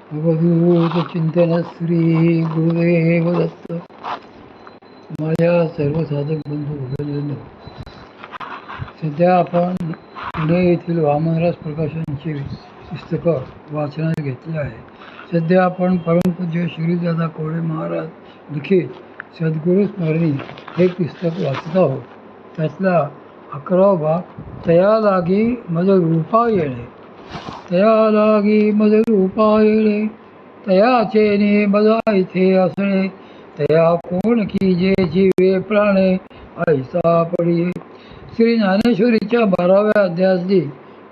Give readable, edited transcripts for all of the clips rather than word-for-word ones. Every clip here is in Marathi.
अवधूत चिंतन श्री गुरुदेव दत्त. माझ्या सर्व साधक बंधू भगिनींनो, सध्या आपण पुणे येथील वामनराज प्रकाशनची पुस्तकं वाचनात घेतली आहे. सध्या आपण परमपूज्य श्रीदादा कोडे महाराज लिखित सद्गुरू स्मरणी हे पुस्तक वाचत आहोत. त्यातला 11वा भाग, तया लागी मज रूपा येणे. तया लागी मज रूपा येणे, तयाचे ने मजा इथे असणे. तया कोण की जे जीवे प्राणे, ऐसा पडिये. श्री ज्ञानेश्वरीच्या 12व्या अध्यायातली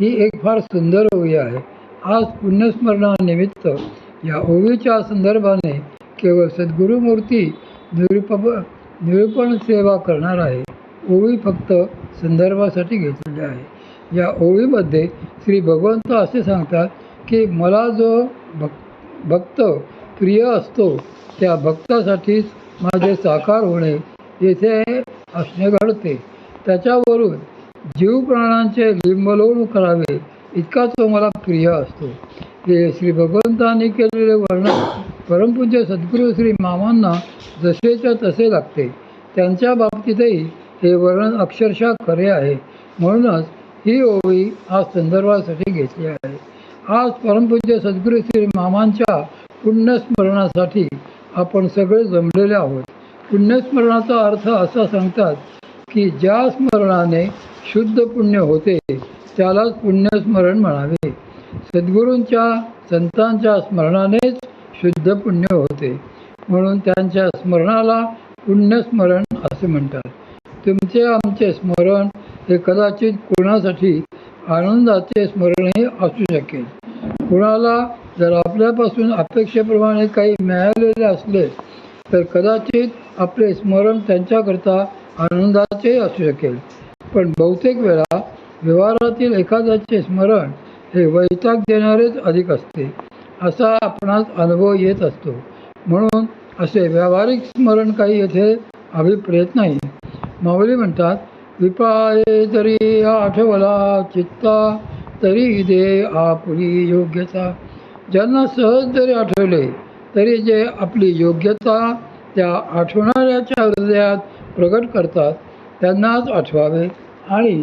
ही एक फार सुंदर ओवी आहे. आज पुण्यस्मरणानिमित्त या ओवीच्या संदर्भाने केवळ सद्गुरुमूर्ती निरूपण सेवा करणार आहे. ओवी फक्त संदर्भासाठी घेतलेली आहे. या ओवीमध्ये श्री भगवंत असे सांगतात की मला जो भक्त प्रिय असतो त्या भक्तासाठीच माझे साकार होणे येथे असणे घडते. त्याच्यावरून जीव प्राणांचे लिंबलोण करावे इतका तो मला प्रिय असतो. हे श्री भगवंतांनी केलेले वर्णन परमपूज्य सद्गुरू श्री मामांना जसेच्या तसे लागते. त्यांच्या बाबतीतही हे वर्णन अक्षरशः खरे आहे. म्हणूनच ही ओवी आज संदर्भासाठी घेतली आहे. आज परमपूज्य सद्गुरू श्री मामांच्या पुण्यस्मरणासाठी आपण सगळे जमलेले आहोत. पुण्यस्मरणाचा अर्थ असा सांगतात की ज्या स्मरणाने शुद्ध पुण्य होते त्यालाच पुण्यस्मरण म्हणावे. सद्गुरूंच्या संतांच्या स्मरणानेच शुद्ध पुण्य होते, म्हणून त्यांच्या स्मरणाला पुण्यस्मरण असे म्हणतात. तुमचे आमचे स्मरण हे कदाचित कोणासाठी आनंदाचे स्मरणही असू शकेल. कुणाला जर आपल्यापासून अपेक्षेप्रमाणे काही मिळालेले असले तर कदाचित आपले स्मरण त्यांच्याकरता आनंदाचे असू शकेल. पण बहुतेक वेळा व्यवहारातील एखाद्याचे स्मरण हे वैताग देणारेच अधिक असते, असा आपणास अनुभव येत असतो. म्हणून असे व्यावहारिक स्मरण काही येथे अभिप्रेत नाही. माऊली म्हणतात, विपाये तरी आठवला चित्ता, तरी दे आपुली योग्यता. ज्यांना सहज जरी आठवले तरी जे आपली योग्यता त्या आठवणाऱ्याच्या हृदयात प्रगट करतात त्यांनाच आठवावे. आणि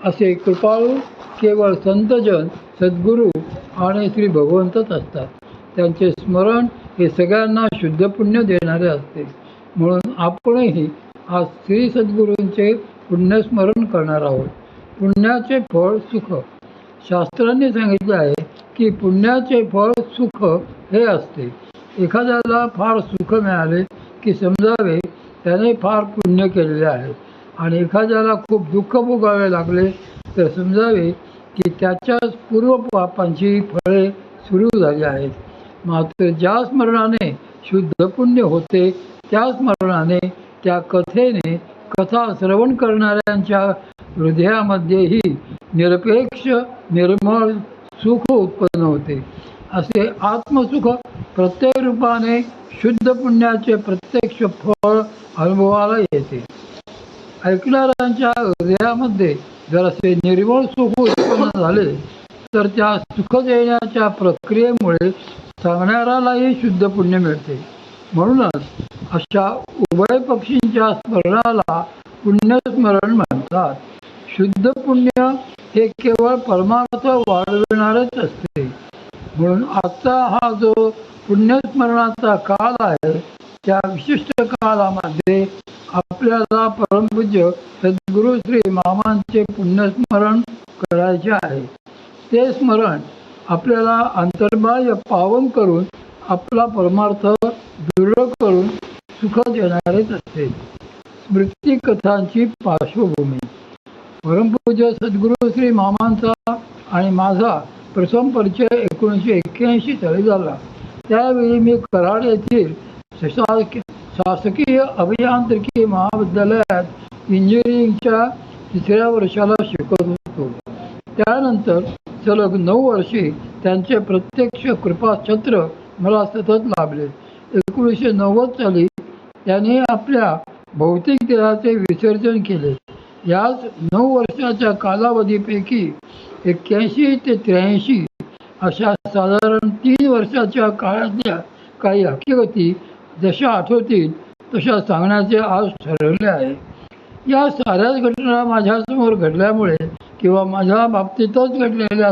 असे कृपाळू केवळ संतजन, सद्गुरू आणि श्री भगवंतच असतात. त्यांचे स्मरण हे सगळ्यांना शुद्ध पुण्य देणारे असते. म्हणून आपणही आज श्री सद्गुरूंचे पुण्यस्मरण करणार आहोत. पुण्याचे फळ सुख. शास्त्रांनी सांगितले आहे की पुण्याचे फळ सुख हे असते. एखाद्याला फार सुख मिळाले की समजावे त्याने फार पुण्य केलेले आहे, आणि एखाद्याला खूप दुःख भोगावे लागले तर समजावे की त्याच्याच पूर्व पापांची फळे सुरू झाली आहेत. मात्र ज्या स्मरणाने शुद्ध पुण्य होते त्या स्मरणाने, त्या कथेने, कथा श्रवण करणाऱ्यांच्या हृदयामध्येही निरपेक्ष निर्मळ सुख उत्पन्न होते. असे आत्मसुख प्रत्येक रूपाने शुद्ध पुण्याचे प्रत्यक्ष फळ अनुभवाला येते. ऐकणाऱ्यांच्या हृदयामध्ये जर असे निर्मळ सुख उत्पन्न झाले तर त्या सुख देण्याच्या प्रक्रियेमुळे सांगणाऱ्यालाही शुद्ध पुण्य मिळते. म्हणूनच अशा उभय पक्षींच्या स्मरणाला पुण्यस्मरण म्हणतात. शुद्ध पुण्य हे केवळ परमार्थ वाढविणारच असते. म्हणून आजचा हा जो पुण्यस्मरणाचा काळ आहे त्या विशिष्ट काळामध्ये आपल्याला परमपूज्य सद्गुरू श्री मामांचे पुण्यस्मरण करायचे आहे. ते स्मरण आपल्याला अंतर्बाह्य पावन करून आपला परमार्थ दृढ करून सुख देणारेच असते. स्मृती कथांची पार्श्वभूमी. परमपूज्य सद्गुरू श्री मामांचा आणि माझा प्रथम परिचय 1981 साली झाला. त्यावेळी मी कराड येथील शासकीय अभियांत्रिकी महाविद्यालयात इंजिनिअरिंगच्या 3ऱ्या वर्षाला शिकत होतो. त्यानंतर सलग 9 वर्षे त्यांचे प्रत्यक्ष कृपाछत्र मला सतत लाभले. 1990 साली त्यांनी आपल्या भौतिक देहाचे विसर्जन केले. याच 9 वर्षाच्या कालावधीपैकी 81 ते 83 अशा साधारण 3 वर्षाच्या काळातल्या काही हकीकती जशा आठवतील तशा सांगण्याचे आज ठरवले आहे. या साऱ्याच घटना माझ्यासमोर घडल्यामुळे किंवा माझ्या बाबतीतच घडलेल्या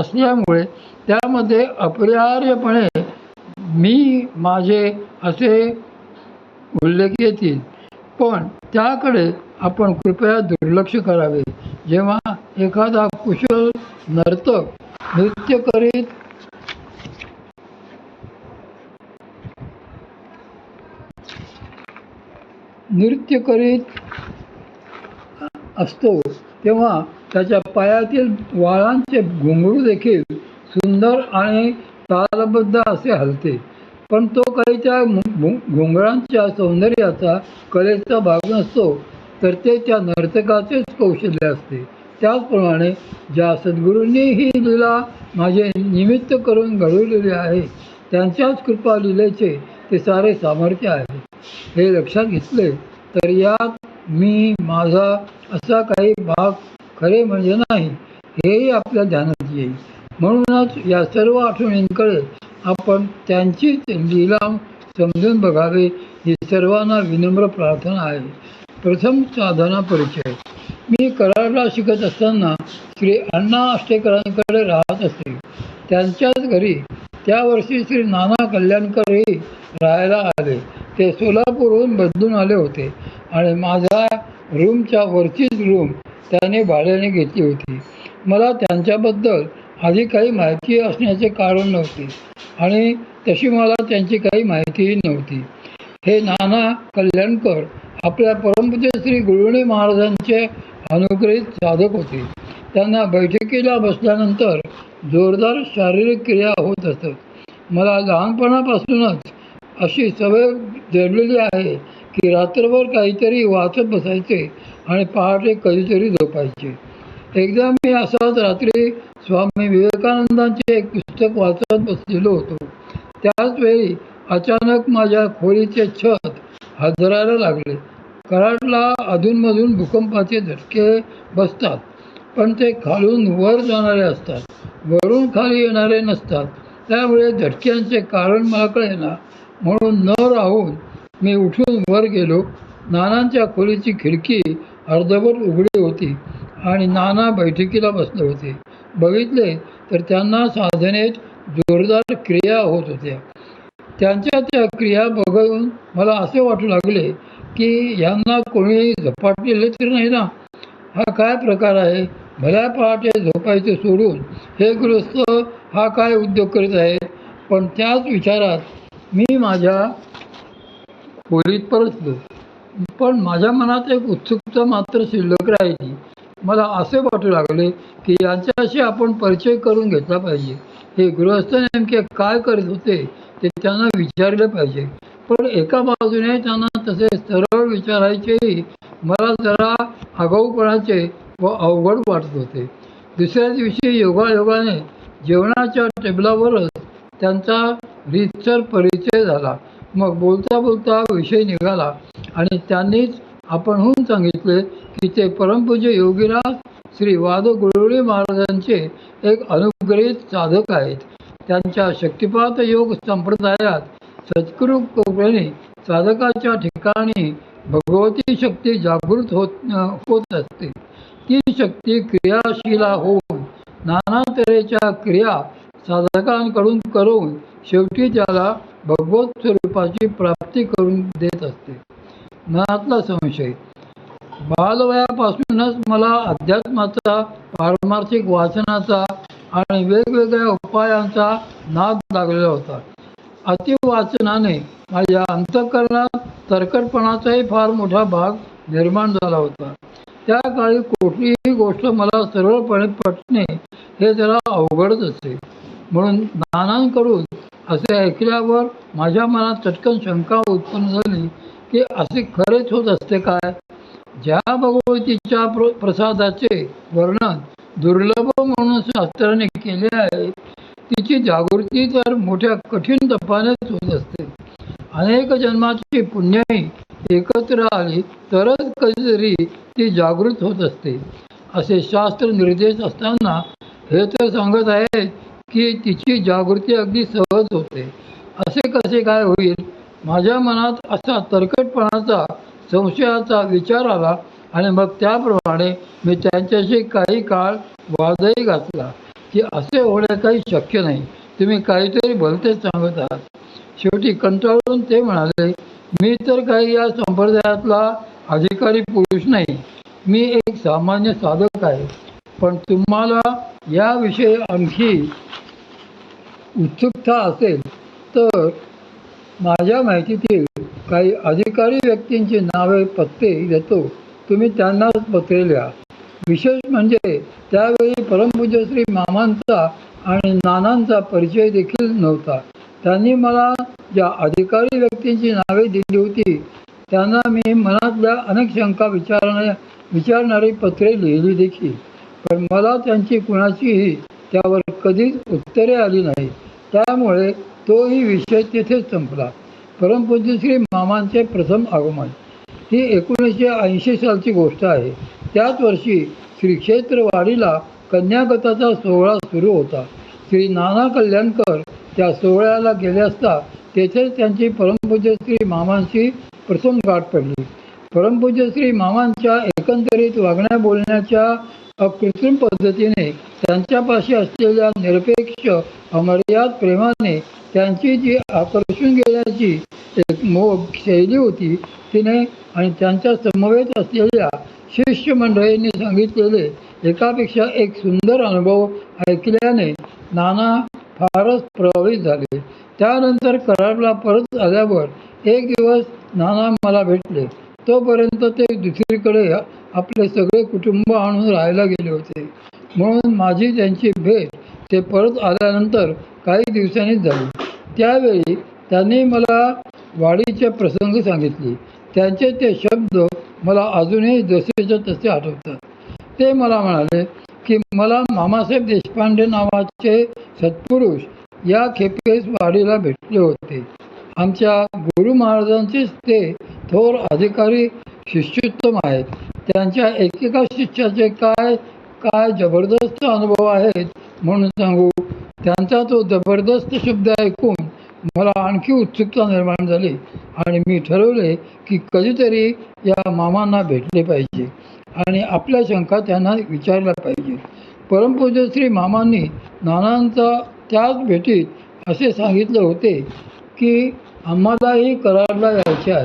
असल्यामुळे त्यामध्ये अपरिहार्यपणे मी माझे असे उल्लेख येतील, पण त्याकडे आपण कृपया दुर्लक्ष करावे. जेव्हा एखादा कुशल नर्तक नृत्य करीत असतो तेव्हा त्याच्या पायातील वाळांचे घुंगरू देखील सुंदर आणि तालबद्ध असे हलते, पण तो काही त्या घुंगरांच्या सौंदर्याचा कलेचा भाग नसतो, तर ते त्या नर्तकाचेच कौशल्य असते. त्याचप्रमाणे ज्या सद्गुरूंनी ही लीला माझे निमित्त करून घडवलेली आहे त्यांच्याच कृपा लीलेचे ते सारे सामर्थ्य आहे. हे लक्षात घेतले तर यात मी माझा असा काही भाग खरे म्हणजे नाही हेही आपल्या ध्यानात येईल. म्हणूनच या सर्व आठवणींकडे आपण त्यांचीच लीला समजून बघावे ही सर्वांना विनम्र प्रार्थना आहे. प्रथम साधना परिचय. मी कराडला शिकत असताना श्री अण्णा आष्टेकरांकडे राहत असे. त्यांच्याच घरी त्या वर्षी श्री नाना कल्याणकरही राहायला आले. ते सोलापूरहून बदलून आले होते आणि माझ्या रूमच्या वरचीच रूम त्याने भाड्याने घेतली होती. मला त्यांच्याबद्दल आधी काही माहिती असण्याचे कारण नव्हते आणि तशी मला त्यांची काही माहितीही नव्हती. हे नाना कल्याणकर आपल्या परमपूज्य श्री गुरुणी महाराजांचे अनुग्रहित साधक होते. त्यांना बैठकीला बसल्यानंतर जोरदार शारीरिक क्रिया होत असत. मला लहानपणापासूनच अशी सवय जडलेली आहे की रात्रभर काहीतरी वाचत बसायचे आणि पहाटे कधीतरी झोपायचे. एकदा मी असाच रात्री स्वामी विवेकानंदांचे एक पुस्तक वाचत बसलेलो होतो. त्याच वेळी अचानक माझ्या खोलीचे छत हादरायला लागले. कराडला अधूनमधून भूकंपाचे झटके बसतात, पण ते खालून वर जाणारे असतात, वरून खाली येणारे नसतात. त्यामुळे झटक्यांचे कारण मला कळेना. म्हणून न राहून मी उठून वर गेलो. नानांच्या खोलीची खिडकी अर्धवट उघडी होती आणि नाना बैठकीला बसले होते. बघितले तर त्यांना साधनेत जोरदार क्रिया होत होत्या. त्यांच्या त्या क्रिया बघून मला असे वाटू लागले की यांना कोणी झपाटलेले तर नाही ना. हा काय प्रकार आहे? भल्या पहाटे झोपायचे सोडून हे गृहस्थ हा काय उद्योग करीत आहे? पण त्याच विचारात मी माझ्या खोलीत परतलो. पण माझ्या मनात एक उत्सुकता मात्र शिल्लक राहिली. मला असे वाटू लागले की यांच्याशी आपण परिचय करून घेतला पाहिजे. हे गृहस्थ नेमके काय करीत होते ते त्यांना विचारले पाहिजे. पण एका बाजूने त्यांना तसे सरळ विचारायचेही मला जरा आगाऊपणाचे व अवघड वाटत होते. दुसऱ्या दिवशी योगायोगाने जेवणाच्या टेबलावरच त्यांचा रीतसर परिचय झाला. मग बोलता बोलता विषय निघाला आणि त्यांनीच आपणहून सांगितले की ते परमपूज्य योगीराज श्री वाद गुरुणी महाराजांचे एक अनुग्रहित साधक आहेत. त्यांच्या शक्तिपात योग संप्रदायात सद्गुरूंनी साधकाच्या ठिकाणी भगवती शक्ती जागृत होत असते. ती शक्ती क्रियाशीला होऊन नाना तऱ्हेच्या क्रिया साधकांकडून करून शेवटी त्याला भगवत स्वरूपाची प्राप्ती करून देत असते. मनातला संशय. बालवयापासूनच मला अध्यात्माचा, पारमार्थिक वाचनाचा आणि वेगवेगळ्या उपायांचा नाद लागलेला होता. अतिवाचनाने माझ्या अंतःकरणात तरकटपणाचाही फार मोठा भाग निर्माण झाला होता. त्या काळी कुठलीही गोष्ट मला सरळपणे पटणे हे जरा अवघडच असे. म्हणून नानांकडून असे ऐकल्यावर माझ्या मनात चटकन शंका उत्पन्न झाली की असे खरेच होत असते काय? ज्या भगवतीच्या प्रसादाचे वर्णन दुर्लभ म्हणून शास्त्राने केले आहे तिची जागृती तर मोठ्या कठीण तपानेच होत असते. अनेक जन्माची पुण्यही एकत्र आली तरच कधीतरी ती जागृत होत असते असे शास्त्र निर्देश असताना हे तर सांगत आहे की तिची जागृती अगदी सहज होते. असे कसे काय होईल? माझ्या मनात असा तरकटपणाचा, संशयाचा विचार आला आणि मग त्याप्रमाणे मी त्यांच्याशी काही काळ वादही घातला की असे होणे काही शक्य नाही. तुम्ही काहीतरी भलतेच सांगत आहात. शेवटी कंटाळून ते म्हणाले, मी तर काही या संप्रदायातला अधिकारी पुरुष नाही. मी एक सामान्य साधक आहे. पण तुम्हाला याविषयी आणखी उत्सुकता असेल तर माझ्या माहितीतील काही अधिकारी व्यक्तींची नावे पत्ते देतो. तुम्ही त्यांनाच पत्रे लिहा. विशेष म्हणजे त्यावेळी परमपूज्य श्री मामांचा आणि नानांचा परिचय देखील नव्हता. त्यांनी मला ज्या अधिकारी व्यक्तींची नावे दिली होती त्यांना मी मनातल्या अनेक शंका विचारणारी पत्रे लिहिली देखील. पण मला त्यांची कुणाचीही त्यावर कधीच उत्तरे आली नाही. त्यामुळे तोही विषय तिथेच संपला. परमपूज्य श्री मामांचे प्रथम आगमन ही 1980 सालची गोष्ट आहे. त्याच वर्षी श्री क्षेत्र वाडीला कन्यागताचा सोहळा सुरू होता. श्री नाना कल्याणकर त्या सोहळ्याला गेले असता तेथेच त्यांची परमपूज्य श्री मामांशी प्रथम गाठ पडली. परमपूज्य श्री मामांच्या एकंदरीत वागण्या बोलण्याच्या अकृत्रिम पद्धतीने, त्यांच्यापाशी असलेल्या निरपेक्ष अमर्याद प्रेमाने त्यांची जी आकर्षून घेण्याची एक शैली होती तिने आणि त्यांच्या समवेत असलेल्या शिष्यमंडळींनी सांगितलेले एकापेक्षा एक सुंदर अनुभव ऐकल्याने नाना फारच प्रभावित झाले. त्यानंतर कराडला परत आल्यावर एक दिवस नाना मला भेटले. तोपर्यंत ते दुसरीकडे आपले सगळे कुटुंब आणून राहायला गेले होते. म्हणून माझी त्यांची भेट ते परत आल्यानंतर काही दिवसांनीच झाली. त्यावेळी त्यांनी मला वाडीचे प्रसंग सांगितले. त्यांचे ते शब्द मला अजूनही जसेच्या तसे आठवतात. ते मला म्हणाले की मला मामासाहेब देशपांडे नावाचे सत्पुरुष या खेपेस वाडीला भेटले होते. आमच्या गुरु महाराजांचेच ते थोर अधिकारी शिष्योत्तम आहेत. त्यांच्या एकेका शिष्याचे काय काय जबरदस्त अनुभव आहेत म्हणून सांगू. त्यांचा तो जबरदस्त शब्द ऐकून मला आणखी उत्सुकता निर्माण झाली आणि मी ठरवले की कधीतरी या मामांना भेटले पाहिजे आणि आपल्या शंका त्यांना विचारल्या पाहिजे. परमपूज्य श्री मामांनी नानांचा त्याच भेटीत असे सांगितले होते की आम्हालाही कराडला यायचे आहे.